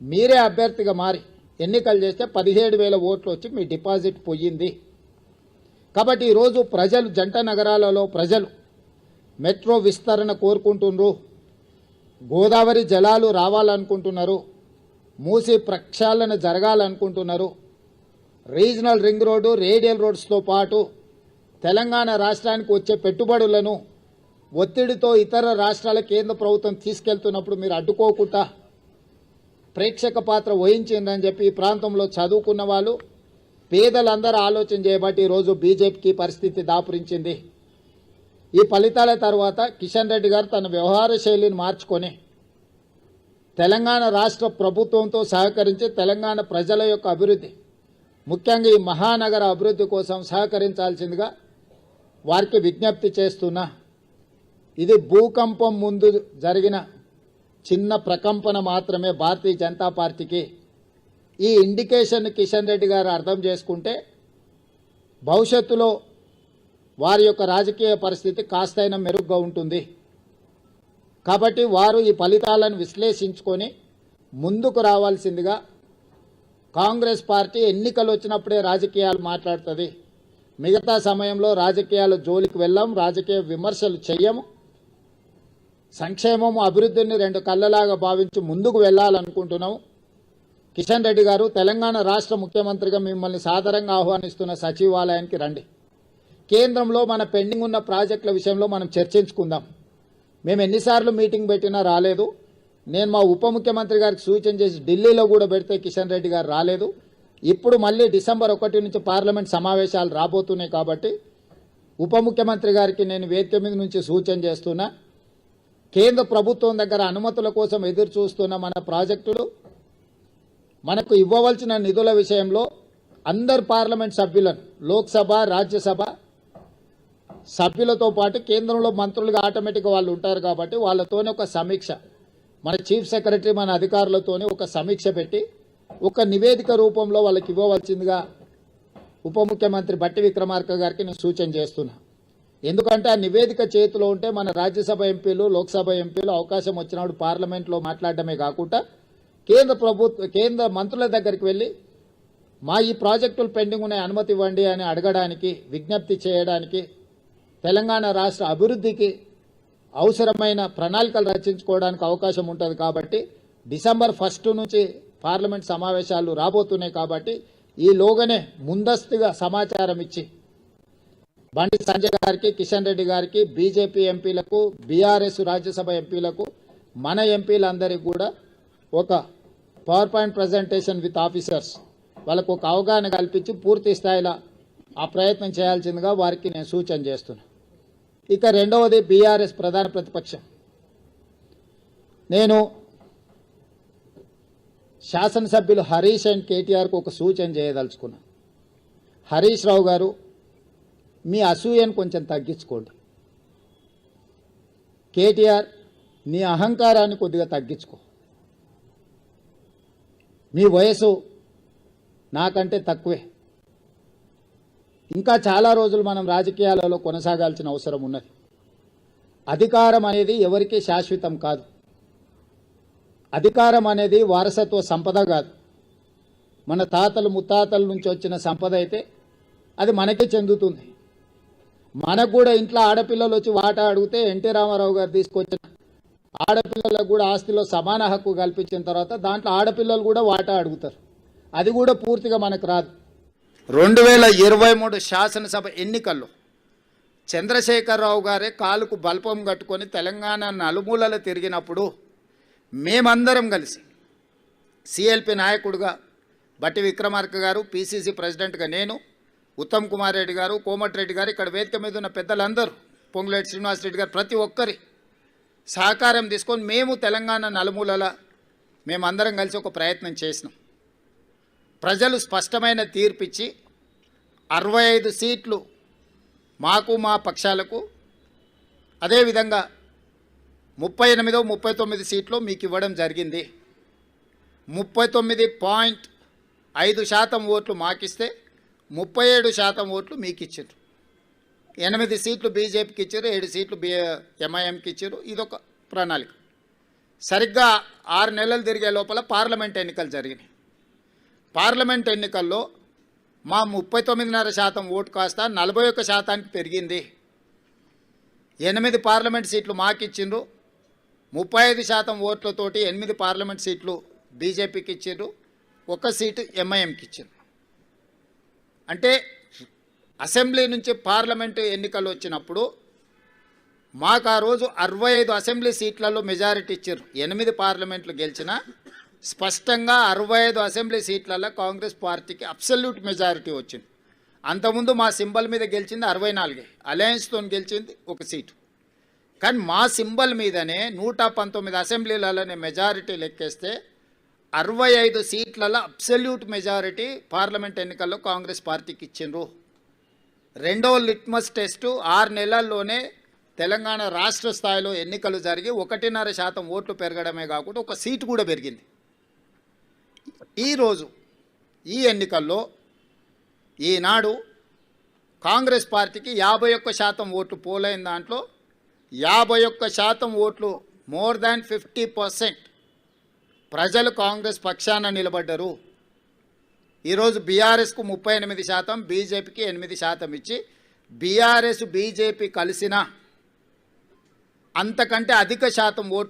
మీరే అభ్యర్థిగా మారి ఎన్నికలు చేస్తే 17,000 ఓట్లు వచ్చి మీ డిపాజిట్ పోయింది. కాబట్టి ఈరోజు ప్రజలు జంట నగరాలలో ప్రజలు మెట్రో విస్తరణ కోరుకుంటున్నారు, గోదావరి జలాలు రావాలనుకుంటున్నారు, మూసి ప్రక్షాళన జరగాలనుకుంటున్నారు, రీజనల్ రింగ్ రోడ్డు రేడియల్ రోడ్స్తో పాటు తెలంగాణ రాష్ట్రానికి వచ్చే పెట్టుబడులను ఒత్తిడితో ఇతర రాష్ట్రాల కేంద్ర ప్రభుత్వం తీసుకెళ్తున్నప్పుడు మీరు అడ్డుకోకుండా ప్రేక్షక పాత్ర వహించిందని చెప్పి ఈ ప్రాంతంలో చదువుకున్న వాళ్ళు పేదలందరూ ఆలోచన చేయబట్టి ఈరోజు బీజేపీకి పరిస్థితి దాపురించింది. ఈ ఫలితాల తర్వాత కిషన్ రెడ్డి గారు తన వ్యవహార శైలిని మార్చుకొని తెలంగాణ రాష్ట్ర ప్రభుత్వంతో సహకరించి తెలంగాణ ప్రజల యొక్క అభివృద్ధి, ముఖ్యంగా ఈ మహానగర అభివృద్ధి కోసం సహకరించాల్సిందిగా వారికి విజ్ఞప్తి చేస్తున్నా. ఇది భూకంపం ముందు జరిగిన చిన్న ప్రకంపన మాత్రమే భారతీయ జనతా పార్టీకి. ఈ ఇండికేషన్ కిషన్ రెడ్డి గారు అర్థం చేసుకుంటే భవిష్యత్తులో వారి యొక్క రాజకీయ పరిస్థితి కాస్తైనా మెరుగ్గా ఉంటుంది. కాబట్టి వారు ఈ ఫలితాలను విశ్లేషించుకొని ముందుకు రావాల్సిందిగా, కాంగ్రెస్ పార్టీ ఎన్నికలు వచ్చినప్పుడే రాజకీయాలు మాట్లాడుతుంది, మిగతా సమయంలో రాజకీయాల జోలికి వెళ్ళాం, రాజకీయ విమర్శలు చెయ్యము, సంక్షేమము అభివృద్ధిని రెండు కళ్ళలాగా భావించి ముందుకు వెళ్ళాలనుకుంటున్నాము. కిషన్ రెడ్డి గారు, తెలంగాణ రాష్ట్ర ముఖ్యమంత్రిగా మిమ్మల్ని సాదరంగా ఆహ్వానిస్తున్న సచివాలయానికి రండి. కేంద్రంలో మన పెండింగ్ ఉన్న ప్రాజెక్టుల విషయంలో మనం చర్చించుకుందాం. మేము ఎన్నిసార్లు మీటింగ్ పెట్టినా రాలేదు. నేను మా ఉప ముఖ్యమంత్రి గారికి సూచన చేసి ఢిల్లీలో కూడా పెడితే కిషన్ రెడ్డి గారు రాలేదు. ఇప్పుడు మళ్ళీ డిసెంబర్ 1 నుంచి పార్లమెంట్ సమావేశాలు రాబోతున్నాయి కాబట్టి ఉప ముఖ్యమంత్రి గారికి నేను వేదిక మీద నుంచి సూచన చేస్తున్నా. కేంద్ర ప్రభుత్వం దగ్గర అనుమతుల కోసం ఎదురు చూస్తున్న మన ప్రాజెక్టులు మనకు ఇవ్వవలసిన నిధుల విషయంలో అందరు పార్లమెంట్ సభ్యులను, లోక్సభ రాజ్యసభ సభ్యులతో పాటు కేంద్రంలో మంత్రులుగా ఆటోమేటిక్గా వాళ్ళు ఉంటారు కాబట్టి వాళ్ళతోనే ఒక సమీక్ష, మన చీఫ్ సెక్రటరీ మన అధికారులతోనే ఒక సమీక్ష పెట్టి ఒక నివేదిక రూపంలో వాళ్ళకి ఇవ్వవలసిందిగా ఉప ముఖ్యమంత్రి బట్టి విక్రమార్క గారికి నేను సూచన చేస్తున్నా. ఎందుకంటే ఆ నివేదిక చేతిలో ఉంటే మన రాజ్యసభ ఎంపీలు, లోక్సభ ఎంపీలు అవకాశం వచ్చినప్పుడు పార్లమెంట్లో మాట్లాడటమే కాకుండా కేంద్ర మంత్రుల దగ్గరికి వెళ్ళి మా ఈ ప్రాజెక్టులు పెండింగ్ ఉన్నాయి అనుమతి ఇవ్వండి అని అడగడానికి, విజ్ఞప్తి చేయడానికి, తెలంగాణ రాష్ట్ర అభివృద్ధికి అవసరమైన ప్రణాళికలు రచించుకోవడానికి అవకాశం ఉంటుంది. కాబట్టి డిసెంబర్ 1 నుంచి పార్లమెంట్ సమావేశాలు రాబోతున్నాయి కాబట్టి ఈలోగానే ముందస్తుగా సమాచారం ఇచ్చి బండి సంజయ్ గారికి, కిషన్ రెడ్డి గారికి, బీజేపీ ఎంపీలకు, బీఆర్ఎస్ రాజ్యసభ ఎంపీలకు, మన ఎంపీలందరికీ కూడా ఒక power point presentation with officers వాళ్ళకు ఒక అవగాహన కల్పించి పూర్తి స్థాయిలో ఆ ప్రయత్నం చేయాల్సిందిగా వారికి నేను సూచన చేస్తున్నా. ఇక రెండవది బీఆర్ఎస్ ప్రధాన ప్రతిపక్షం. నేను శాసనసభ్యులు హరీష్ అండ్ కేటీఆర్కు ఒక సూచన చేయదలుచుకున్నా. హరీష్ రావు గారు, మీ అసూయను కొంచెం తగ్గించుకోండి. కేటీఆర్, నీ అహంకారాన్ని కొద్దిగా తగ్గించుకో. మీ వయసు నాకంటే తక్కువే. ఇంకా చాలా రోజులు మనం రాజకీయాలలో కొనసాగాల్సిన అవసరం ఉన్నది. అధికారం అనేది ఎవరికీ శాశ్వతం కాదు. అధికారం అనేది వారసత్వ సంపద కాదు. మన తాతలు ముత్తాతల నుంచి వచ్చిన సంపద అయితే అది మనకే చెందుతుంది. మనకు కూడా ఇంట్లో ఆడపిల్లలు వచ్చి వాటా అడిగితే ఎన్టీ రామారావు గారు తీసుకొచ్చిన ఆడపిల్లలకు కూడా ఆస్తిలో సమాన హక్కు కల్పించిన తర్వాత దాంట్లో ఆడపిల్లలు కూడా వాటా అడుగుతారు. అది కూడా పూర్తిగా మనకు రాదు. 2023 శాసనసభ ఎన్నికల్లో చంద్రశేఖరరావు గారే కాలుకు బల్పం కట్టుకొని తెలంగాణ నలుమూలలు తిరిగినప్పుడు మేమందరం కలిసి సిఎల్పి నాయకుడిగా బట్టి విక్రమార్క గారు, పిసిసి ప్రెసిడెంట్గా నేను, ఉత్తమ్ కుమార్ రెడ్డి గారు, కోమటిరెడ్డి గారు, ఇక్కడ వేదిక మీద ఉన్న పెద్దలందరూ, పొంగులేటి శ్రీనివాసరెడ్డి గారు, ప్రతి ఒక్కరి సహకారం తీసుకొని మేము తెలంగాణ నలుమూలల మేమందరం కలిసి ఒక ప్రయత్నం చేసినాం. ప్రజలు స్పష్టమైన తీర్పిచ్చి 65 సీట్లు మాకు, మా పక్షాలకు, అదేవిధంగా 39 సీట్లు మీకు ఇవ్వడం జరిగింది. 39.5% ఓట్లు మాకిస్తే 37% ఓట్లు మీకు ఇచ్చారు. 8 సీట్లు బీజేపీకి ఇచ్చారు, 7 సీట్లు ఎంఐఎంకి ఇచ్చారు. ఇదొక ప్రణాళిక. సరిగ్గా 6 నెలలు తిరిగే లోపల పార్లమెంట్ ఎన్నికలు జరిగినాయి. పార్లమెంట్ ఎన్నికల్లో మా 39.5% ఓటు కాస్త 41% పెరిగింది. 8 పార్లమెంట్ సీట్లు మాకు ఇచ్చిండ్రు. 35% ఓట్లతోటి 8 పార్లమెంట్ సీట్లు బీజేపీకి ఇచ్చిండ్రు. 1 సీటు ఎంఐఎంకి ఇచ్చిండ్రు. అంటే అసెంబ్లీ నుంచి పార్లమెంటు ఎన్నికలు వచ్చినప్పుడు మాకు ఆ రోజు 65 అసెంబ్లీ సీట్లలో మెజారిటీ ఇచ్చారు. 8 పార్లమెంట్లు గెలిచిన స్పష్టంగా 65 అసెంబ్లీ సీట్లలో కాంగ్రెస్ పార్టీకి అబ్సల్యూట్ మెజారిటీ వచ్చింది. అంతకుముందు మా సింబల్ మీద గెలిచింది 64, అలయన్స్తో గెలిచింది 1 సీటు. కానీ మా సింబల్ మీదనే 119 అసెంబ్లీలలోనే మెజారిటీ లెక్కేస్తే 65 సీట్లలో అబ్సల్యూట్ మెజారిటీ పార్లమెంట్ ఎన్నికల్లో కాంగ్రెస్ పార్టీకి ఇచ్చిండ్రు. రెండవ లిట్మస్ టెస్టు 6 నెలల్లోనే తెలంగాణ రాష్ట్ర స్థాయిలో ఎన్నికలు జరిగి 1.5% ఓట్లు పెరగడమే కాకుండా 1 సీటు కూడా పెరిగింది. ఈరోజు ఈ ఎన్నికల్లో ఈనాడు కాంగ్రెస్ పార్టీకి 51% ఓట్లు పోలైన దాంట్లో 51% ఓట్లు మోర్ దాన్ 50% ప్రజలు కాంగ్రెస్ పక్షాన నిలబడ్డరు. ఈరోజు బీఆర్ఎస్కు 38%, బీజేపీకి 8% ఇచ్చి బీఆర్ఎస్ బీజేపీ కలిసిన అంతకంటే అధిక శాతం ఓట్లు